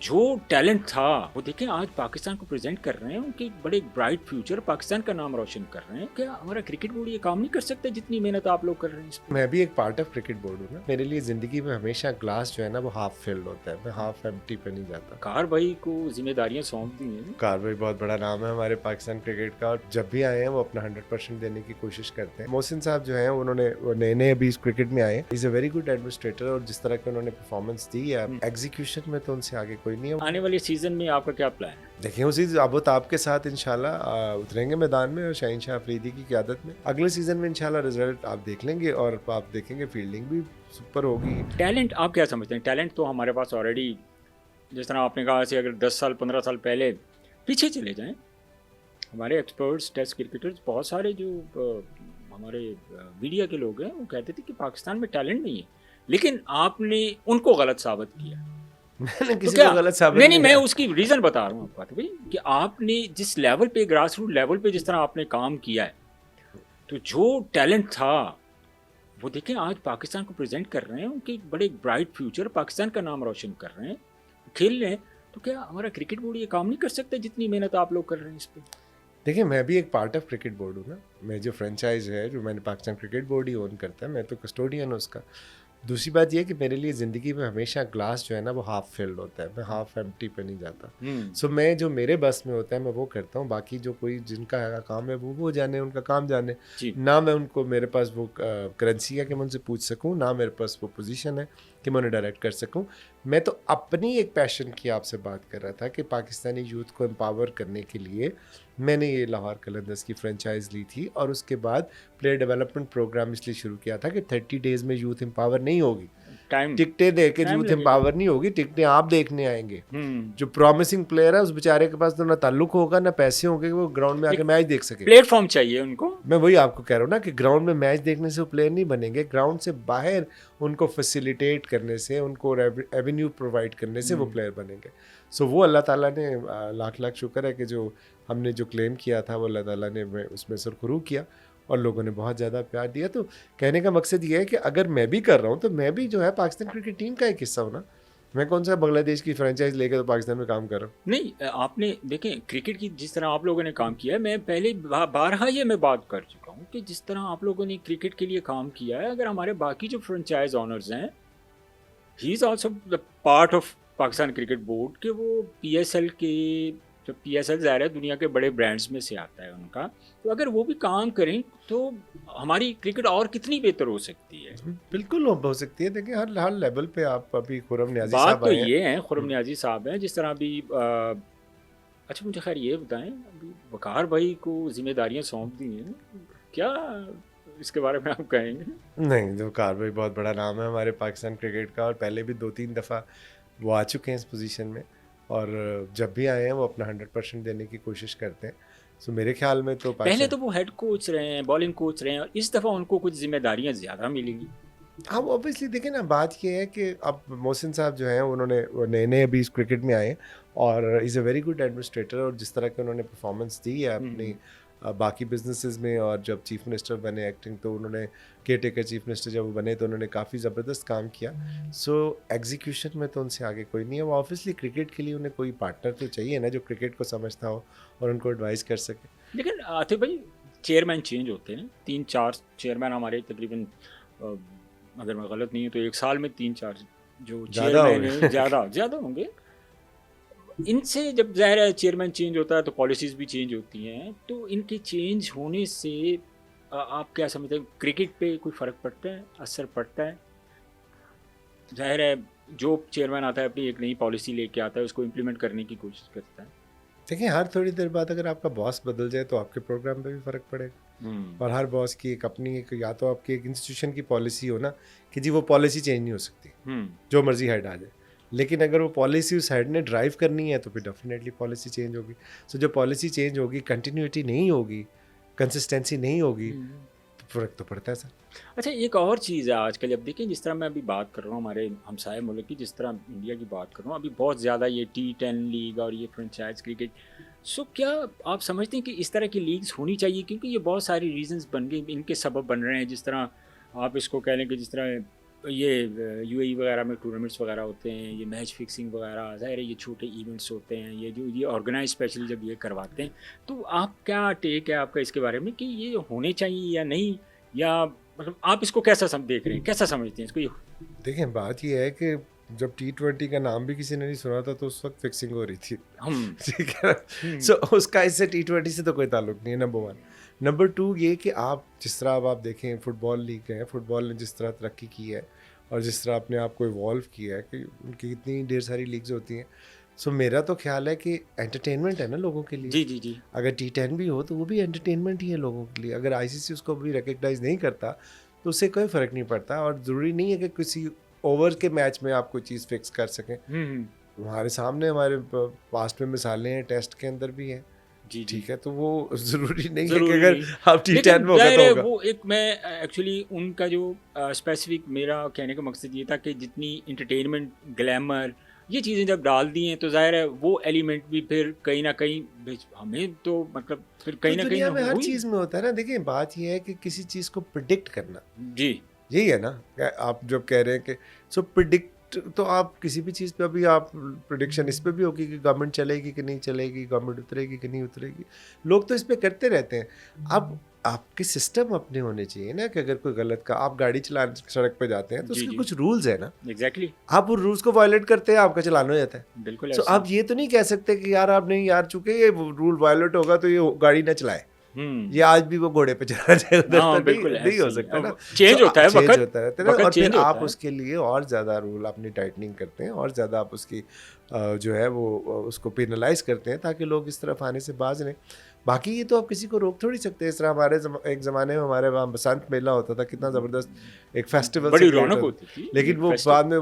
जो टैलेंट था वो देखें आज पाकिस्तान को प्रेजेंट कर रहे हैं, उनके बड़े ब्राइट फ्यूचर, पाकिस्तान का नाम रोशन कर रहे हैं। क्या हमारा क्रिकेट बोर्ड ये काम नहीं कर सकता जितनी मेहनत आप लोग कर रहे हैं इस पे? मैं भी एक पार्ट ऑफ क्रिकेट बोर्ड हूँ ना। मेरे लिए ज़िंदगी में हमेशा ग्लास जो है ना वो हाफ फिल्ड होता है, मैं हाफ एम्प्टी पे नहीं जाता। कार भाई को जिम्मेदारियां सौंप दी हैं। कार भाई बहुत बड़ा नाम है हमारे पाकिस्तान क्रिकेट का, और जब भी आए हैं वो अपना 100% देने की कोशिश करते हैं। मोहसिन साहब जो हैं उन्होंने नए नए अभी इस क्रिकेट में आए, is a very good administrator, और जिस तरह की उन्होंने परफॉर्मेंस दी है एग्जीक्यूशन में तो उनसे आगे कोई नहीं है। आने वाले सीजन में आपका क्या प्लान है? देखिए उसी अबुताब के साथ इंशाल्लाह उतरेंगे मैदान में, और शाहीन शाह अफरीदी की क़यादत में अगले सीजन में इंशाल्लाह रिजल्ट आप देख लेंगे, और आप देखेंगे फील्डिंग भी सुपर होगी। टैलेंट आप क्या समझते हैं? टैलेंट तो हमारे पास ऑलरेडी, जिस तरह आपने कहा, से अगर 10 साल 15 साल पहले पीछे चले जाएं, हमारे एक्सपर्ट्स टेस्ट क्रिकेटर्स बहुत सारे जो हमारे मीडिया के लोग हैं वो कहते थे कि पाकिस्तान में टैलेंट नहीं है, लेकिन आपने उनको गलत साबित किया। मैंने तो किसी क्या को गलत साबित नहीं, मैं किया। उसकी रीज़न बता रहा हूँ आपको भाई, कि आपने जिस लेवल पे, ग्रास रूट लेवल पे जिस तरह आपने काम किया है, तो जो टैलेंट था वो देखें आज पाकिस्तान को प्रेजेंट कर रहे हैं, उनके बड़े ब्राइट फ्यूचर, पाकिस्तान का नाम रोशन कर रहे हैं, खेल रहे हैं। तो क्या हमारा क्रिकेट बोर्ड ये काम नहीं कर सकता जितनी मेहनत आप लोग कर रहे हैं इस पे? देखिए मैं भी एक पार्ट ऑफ क्रिकेट बोर्ड हूँ ना। मैं जो फ्रेंचाइज है जो मैंने पाकिस्तान क्रिकेट बोर्ड ही ओन करता है, मैं तो कस्टोडियन हूँ उसका। दूसरी बात यह है कि मेरे लिए ज़िंदगी में हमेशा ग्लास जो है ना वो हाफ फिल्ड होता है, मैं हाफ एम्प्टी पे नहीं जाता। सो मैं जो मेरे बस में होता है मैं वो करता हूँ, बाकी जो कोई जिनका काम है वो जाने, उनका काम जाने। जी। ना मैं उनको, मेरे पास वो करेंसी है कि मैं उनसे पूछ सकूँ, ना मेरे पास वो पोजीशन है कि मैं उन्हें डायरेक्ट कर सकूँ। मैं तो अपनी एक पैशन की आपसे बात कर रहा था कि पाकिस्तानी यूथ को एम्पावर करने के लिए मैंने ये लाहौर कलंदर्स की फ्रेंचाइज ली थी, और उसके बाद प्लेयर डेवलपमेंट प्रोग्राम इसलिए शुरू किया था कि 30 डेज़ में यूथ एम्पावर नहीं होगी, टाइम टिकटें दे के टाइम यूथ लगेगा। एम्पावर नहीं होगी, टिकटें आप देखने आएंगे। जो प्रॉमिसिंग प्लेयर है उस बेचारे के पास तो ना ताल्लुक होगा ना पैसे होंगे कि वो ग्राउंड में आके मैच देख सके। प्लेटफॉर्म चाहिए उनको। मैं वही आपको कह रहा हूँ ना कि ग्राउंड में मैच देखने से वो प्लेयर नहीं बनेंगे, ग्राउंड से बाहर उनको फैसिलिटेट करने से, उनको एवेन्यू प्रोवाइड करने से वो प्लेयर बनेंगे। सो वो अल्लाह ताला ने लाख लाख शुक्र है कि जो हमने जो क्लेम किया था वो अल्लाह ताला ने उसमें सुरखरू किया, और लोगों ने बहुत ज़्यादा प्यार दिया। तो कहने का मकसद ये है कि अगर मैं भी कर रहा हूँ तो मैं भी जो है पाकिस्तान क्रिकेट टीम का एक हिस्सा हूँ ना। मैं कौन सा बांग्लादेश की फ्रेंचाइज लेकर तो पाकिस्तान में काम कर रहा हूँ। नहीं, आपने देखें क्रिकेट की जिस तरह आप लोगों ने काम किया है, मैं पहले बारहा ये मैं बात कर चुका हूँ कि जिस तरह आप लोगों ने क्रिकेट के लिए काम किया है, अगर हमारे बाकी जो फ्रेंचाइज ऑनर्स हैं, he is also the part of Pakistan cricket board, कि वो पीएसएल के, जो पीएसएल ज़ाहिर है दुनिया के बड़े ब्रांड्स में से आता है उनका, तो अगर वो भी काम करें तो हमारी क्रिकेट और कितनी बेहतर हो सकती है। बिल्कुल हो सकती है। देखिए हर हर लेवल पे आप अभी खुरम न्याजी बात साहब तो आए हैं। ये है, खुरम न्याजी साहब हैं, जिस तरह अभी अच्छा मुझे खैर ये बताएं, अभी वकार भाई को जिम्मेदारियां सौंप दी हैं, क्या इसके बारे में आप कहेंगे? नहीं, जो कार भाई बहुत बड़ा नाम है हमारे पाकिस्तान क्रिकेट का, और पहले भी 2-3 दफ़ा वो आ चुके हैं इस पोजीशन में, और जब भी आए हैं वो अपना 100% देने की कोशिश करते हैं। सो मेरे ख्याल में तो पहले तो वो हेड कोच रहे हैं, बॉलिंग कोच रहे हैं, और इस दफ़ा उनको कुछ जिम्मेदारियां ज़्यादा मिलेंगी। हाँ ऑब्वियसली देखिए ना, बात ये है कि अब मोहसिन साहब जो हैं उन्होंने नए नए अभी इस क्रिकेट में आए, और is a very good administrator, और जिस तरह की उन्होंने परफॉर्मेंस दी है अपनी बाकी बिजनेसेस में, और जब चीफ मिनिस्टर बने एक्टिंग, तो उन्होंने केयर टेकर चीफ मिनिस्टर जब वो बने तो उन्होंने काफ़ी ज़बरदस्त काम किया। सो एग्जीक्यूशन में तो उनसे आगे कोई नहीं है। वो ऑब्वियसली क्रिकेट के लिए उन्हें कोई पार्टनर तो चाहिए ना जो क्रिकेट को समझता हो और उनको एडवाइस कर सके। लेकिन आतिफ भाई, चेयरमैन चेंज होते हैं, 3-4 चेयरमैन हमारे तकरीबन, अगर मैं गलत नहीं हूँ तो एक साल में 3-4 जो चेयरमैन हैं ज़्यादा होंगे। इनसे जब ज़ाहिर है चेयरमैन चेंज होता है तो पॉलिसीज़ भी चेंज होती हैं, तो इनके चेंज होने से आप क्या समझते हैं, क्रिकेट पे कोई फ़र्क पड़ता है, असर पड़ता है? ज़ाहिर है जो चेयरमैन आता है अपनी एक नई पॉलिसी लेके आता है, उसको इम्प्लीमेंट करने की कोशिश करता है। देखिए हर थोड़ी देर बाद अगर आपका बॉस बदल जाए तो आपके प्रोग्राम पे भी फ़र्क पड़ेगा, और हर बॉस की एक अपनी एक, या तो आपकी एक इंस्टीट्यूशन की पॉलिसी हो ना कि जी वो पॉलिसी चेंज नहीं हो सकती, जो मर्जी हेड आ जाए, लेकिन अगर वो पॉलिसी उस हेड ने ड्राइव करनी है तो फिर डेफिनेटली पॉलिसी चेंज होगी। सो जो पॉलिसी चेंज होगी, कंटिन्यूटी नहीं होगी, कंसिस्टेंसी नहीं होगी, तो फ़र्क तो पड़ता है सर। अच्छा, एक और चीज़ है आजकल, अब देखें जिस तरह मैं अभी बात कर रहा हूँ हमारे हमसाये मुल्क की, जिस तरह इंडिया की बात कर रहा हूँ, अभी बहुत ज़्यादा ये T10 लीग और ये फ्रेंचाइज क्रिकेट, सो क्या आप समझते हैं कि इस तरह की लीग्स होनी चाहिए? क्योंकि ये बहुत सारी रीजंस बन गए, इनके सबब बन रहे हैं, जिस तरह आप इसको कह लें कि जिस तरह ये यूएई वगैरह में टूर्नामेंट्स वगैरह होते हैं, ये मैच फिक्सिंग वगैरह, ज़ाहिर है ये छोटे इवेंट्स होते हैं, ये ऑर्गेनाइज स्पेशली जब ये करवाते हैं, तो आप क्या टेक है आपका इसके बारे में कि ये होने चाहिए या नहीं, या मतलब आप इसको कैसा देख रहे हैं, कैसा समझते हैं इसको ये? देखिए बात ये है कि जब T20 का नाम भी किसी ने नहीं सुना था तो उस वक्त फिक्सिंग हो रही थी, ठीक है ना। सो उसका इससे T20 से तो कोई ताल्लुक नहीं है, नंबर 1। नंबर 2 ये कि आप जिस तरह अब आप देखें फुटबॉल लीग है, फुटबॉल ने जिस तरह तरक्की की है और जिस तरह अपने आप को इवॉल्व किया है कि उनकी इतनी ढेर सारी लीग्स होती हैं। सो मेरा तो ख्याल है कि एंटरटेनमेंट है ना लोगों के लिए। जी जी जी। अगर T10 भी हो तो वो भी एंटरटेनमेंट ही है लोगों के लिए। अगर ICC उसको भी रिकग्नाइज नहीं करता तो उससे कोई फ़र्क नहीं पड़ता, और ज़रूरी नहीं है कि किसी ओवर के मैच में आप कोई चीज़ फिक्स कर सकें। हमारे सामने हमारे पास्ट में मिसालें हैं, टेस्ट के अंदर भी हैं, जी ठीक है। तो वो ज़रूरी नहीं है ज़रूरी कि अगर नहीं। आप T10 में होगा तो होगा। वो एक मैं एक्चुअली उनका जो स्पेसिफिक मेरा कहने का मकसद ये था कि जितनी इंटरटेनमेंट, ग्लैमर, ये चीज़ें जब डाल दी हैं तो ज़ाहिर है वो एलिमेंट भी फिर कहीं ना कहीं हमें तो मतलब फिर कहीं तो ना दुनिया में कहीं हर चीज़ में होता है ना। देखिए बात ये है कि किसी चीज़ को प्रिडिक्ट करना, जी यही है ना। आप जब कह रहे हैं कि सो प्रिडिक्ट, तो आप किसी भी चीज़ पे अभी आप प्रिडिक्शन इस पे भी होगी कि गवर्नमेंट चलेगी कि नहीं चलेगी, गवर्नमेंट उतरेगी कि नहीं उतरेगी, लोग तो इस पे करते रहते हैं। अब आपके सिस्टम अपने होने चाहिए ना कि अगर कोई गलत का आप गाड़ी चला सड़क पे जाते हैं तो जी, उसके जी। कुछ रूल्स है ना। एग्जैक्टली, आप उन रूल्स को वायलेट करते हैं, आपका चालान हो जाता है। बिल्कुल सो ऐसे। आप ये तो नहीं कह सकते कि यार आप नहीं, यार चूंकि ये रूल वायलेट होगा तो ये गाड़ी ना चलाए, ये आज भी वो घोड़े पे चला जाए उधर, हाँ, तो बिल्कुल नहीं हो ऐसे ही। सकता ना। अब चेंज होता है, चेंज वक्त होता रहता है ना, वक्त और फिर चेंज होता आप है। उसके लिए और ज़्यादा रूल अपनी टाइटनिंग करते हैं और ज़्यादा आप उसकी जो है वो उसको पेनलाइज करते हैं ताकि लोग इस तरफ आने से बाज रहें। बाकी ये तो आप किसी को रोक थोड़ी सकते हैं। इस तरह हमारे एक ज़माने में हमारे वहाँ बसंत मेला होता था, कितना ज़बरदस्त एक फेस्टिवल बड़ी से create रौनक होता था। होती थी, लेकिन एक वो फेस्टिवल। बाद में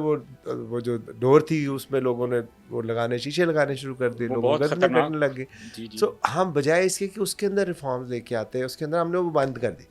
वो जो डोर थी उसमें लोगों ने वो लगाने, शीशे लगाने शुरू कर दिए, वो लोग बहुत गंदने खतरनाक। करने लग गए। जी जी। सो हम बजाय इसके कि उसके अंदर रिफॉर्म्स लेके आते हैं, उसके अंदर हमने वो बंद कर दी।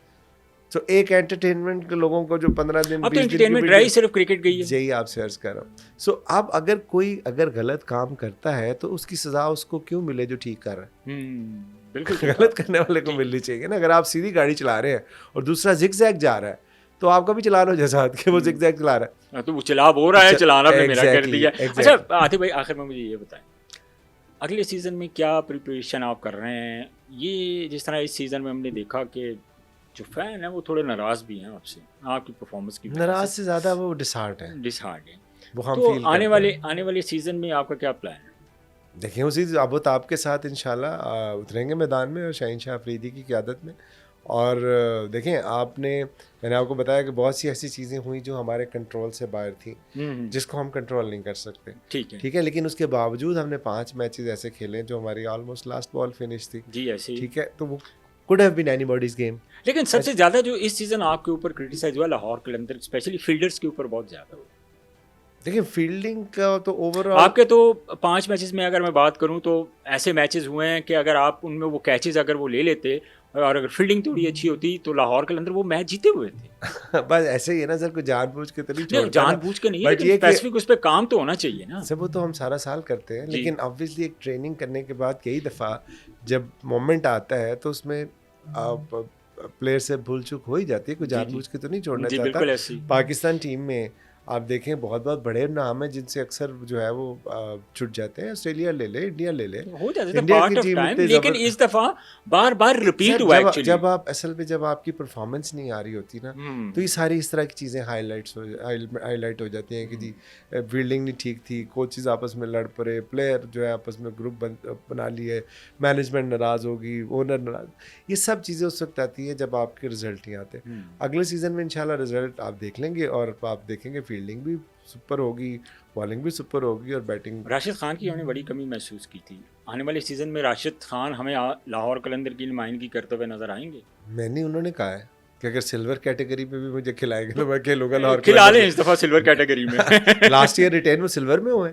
सो एक एंटरटेनमेंट के लोगों को जो 15 दिन अब तो 20 दिन की एंटरटेनमेंट रही सिर्फ क्रिकेट गई है। यही आपसे अर्ज कर रहा हूँ। सो अब अगर कोई अगर गलत काम करता है तो उसकी सजा उसको क्यों मिले जो ठीक कर रहा है। बिल्कुल गलत करने वाले को मिलनी चाहिए ना। अगर आप सीधी गाड़ी चला रहे हैं और दूसरा जिगजैग जा रहा है तो आपका भी चलान हो जाए साथ कि वो जिगजैग चला रहा है। तो वो चला हो रहा है, चलाना भी मेरा कर Exactly, दिया। exactly. अच्छा आतिफ भाई, आखिर में मुझे ये बताएं, अगले सीज़न में क्या प्रिपरेशन आप कर रहे हैं? ये जिस तरह इस सीज़न में हमने देखा कि जो फैन है वो थोड़े नाराज़ भी हैं आपसे, आपकी परफॉर्मेंस की नाराज से ज़्यादा वो डिसहार्ट है, डिसहार्ट है। वो हम तो फील आने वाले सीज़न में आपका क्या प्लान है? देखिए उसी अबुताब के साथ इंशाल्लाह उतरेंगे मैदान में और शाहीन शाह अफरीदी की क़यादत में। और देखें आपने, मैंने आपको बताया कि बहुत सी ऐसी चीज़ें हुई जो हमारे कंट्रोल से बाहर थी, जिसको हम कंट्रोल नहीं कर सकते, ठीक है। लेकिन उसके बावजूद हमने 5 मैचेस ऐसे खेले जो हमारी ऑलमोस्ट लास्ट बॉल फिनिश थी, जी ऐसे, ठीक है। तो वो could have been anybody's game. लेकिन सबसे ज़्यादा जो इस सीज़न आपके ऊपर क्रिटिसाइज हुआ लाहौर कलंदर, स्पेशली फील्डर्स के ऊपर बहुत ज़्यादा हुआ। देखिए फील्डिंग का तो ओवरऑल आपके तो 5 मैचेस में अगर मैं बात करूं तो ऐसे मैचेस हुए हैं कि अगर आप उनमें वो कैचेस अगर वो ले लेते और अगर फील्डिंग थोड़ी अच्छी होती तो लाहौर कलंदर वो मैच जीते हुए थे। बस ऐसे ही है ना सर, कोई जानबूझ के तो नहीं छोड़ता, जानबूझ के नहीं है, बट लेकिन ये स्पेसिफिक उस पर काम तो होना चाहिए ना। सब वो तो हम सारा साल करते हैं, जी। लेकिन ऑब्वियसली एक ट्रेनिंग करने के बाद कई दफ़ा जब मोमेंट आता है तो उसमें प्लेयर से भूल चूक हो ही जाती है, कोई जानबूझ के तो नहीं छोड़ना जी बिल्कुल चाहता। ऐसे ही। पाकिस्तान टीम में आप देखें बहुत बहुत बड़े नाम हैं जिनसे अक्सर जो है वो छूट जाते हैं। ऑस्ट्रेलिया ले ले, इंडिया ले ले, हो जाता है इंडिया पार्ट की ऑफ टीम टाइम, इतनी लेकिन इस दफा बार बार रिपीट हुआ एक्चुअली। जब आप असल में जब आपकी परफॉर्मेंस नहीं आ रही होती ना तो ये सारी इस तरह की चीज़ें हाईलाइट हो जाती हैं कि जी फील्डिंग नहीं ठीक थी, कोचेज आपस में लड़ पड़े, प्लेयर जो है आपस में ग्रुप बना लिए, मैनेजमेंट नाराज़ होगी, ओनर नाराज, ये सब चीज़ें उस वक्त आती है जब आपके रिजल्ट नहीं आते। अगले सीज़न में इंशाल्लाह रिजल्ट आप देख लेंगे और आप देखेंगे फील्डिंग भी सुपर होगी, बॉलिंग भी सुपर होगी और बैटिंग। राशिद खान की हमने बड़ी कमी महसूस की थी, आने वाले सीज़न में राशिद खान हमें लाहौर कलंदर की नुमाइंदगी करते हुए नजर आएंगे। मैंने उन्होंने कहा है कि अगर सिल्वर कैटेगरी में भी मुझे खिलाएंगे तो मैं खेलूंगा लाहौर खिला लें इस दफ़ा सिल्वर कैटेगरी में। लास्ट ईयर रिटेन वो सिल्वर में हुए,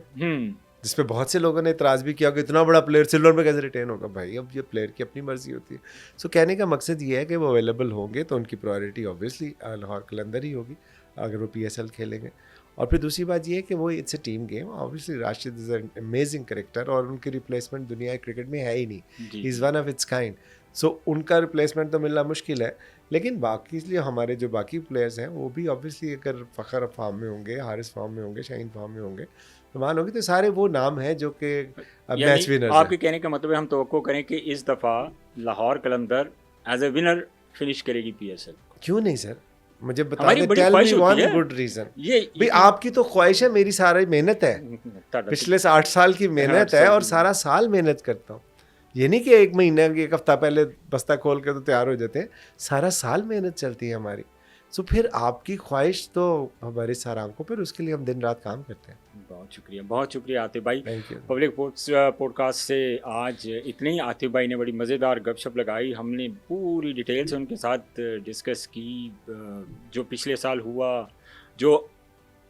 जिसपे बहुत से लोगों ने इतराज़ भी किया कि इतना बड़ा प्लेयर सिल्वर में कैसे रिटेन होगा। भाई अब ये प्लेयर की अपनी मर्जी होती है। सो कहने का मकसद ये है कि वो अवेलेबल होंगे तो उनकी प्रायोरिटी ऑब्वियसली लाहौर कलंदर ही होगी अगर वो PSL खेलेंगे। और फिर दूसरी बात ये है कि वो it's a team game. Obviously Rashid is an amazing character और उनकी रिप्लेसमेंट दुनिया क्रिकेट में है ही नहीं, he is one of its kind. So उनका रिप्लेसमेंट तो मिलना मुश्किल है, लेकिन बाकी इसलिए हमारे जो बाकी प्लेयर्स हैं वो भी ऑब्वियसली अगर फ़खर फार्म में होंगे, हारिस फार्म में होंगे, शाहीन फार्म में होंगे, नुमान होगी, तो सारे वो नाम हैं जो कि मैच विनर्स आपके हैं। कहने का मतलब है हम तवक्को करें कि इस दफ़ा लाहौर कलंदर एज ए विनर फिनिश करेगी PSL। क्यों नहीं सर, मुझे बता हमारी दें, बड़ी टेल ख्वाहिश मी होती वन है गुड रीज़न। ये भाई आपकी तो ख्वाहिश है, मेरी सारी मेहनत है, पिछले 8 साल की मेहनत है और सारा साल मेहनत करता हूँ। ये नहीं कि एक महीने एक हफ्ता पहले बस्ता खोल के तो तैयार हो जाते हैं, सारा साल मेहनत चलती है हमारी। सो फिर आपकी ख्वाहिश तो हमारी सार आंखों पर, उसके लिए हम दिन रात काम करते हैं। बहुत शुक्रिया आतिफ भाई। Thank you. पब्लिक पॉडकास्ट से आज इतने ही। आतिफ भाई ने बड़ी मज़ेदार गपशप लगाई, हमने पूरी डिटेल से उनके साथ डिस्कस की, जो पिछले साल हुआ, जो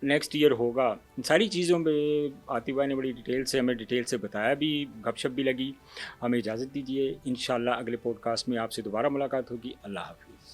नेक्स्ट ईयर होगा, इन सारी चीज़ों में आतिफ भाई ने बड़ी हमें डिटेल से बताया भी, गपशप भी लगी। हमें इजाज़त दीजिए, इंशाल्लाह अगले पॉडकास्ट में आपसे दोबारा मुलाकात होगी। अल्लाह हाफिज़।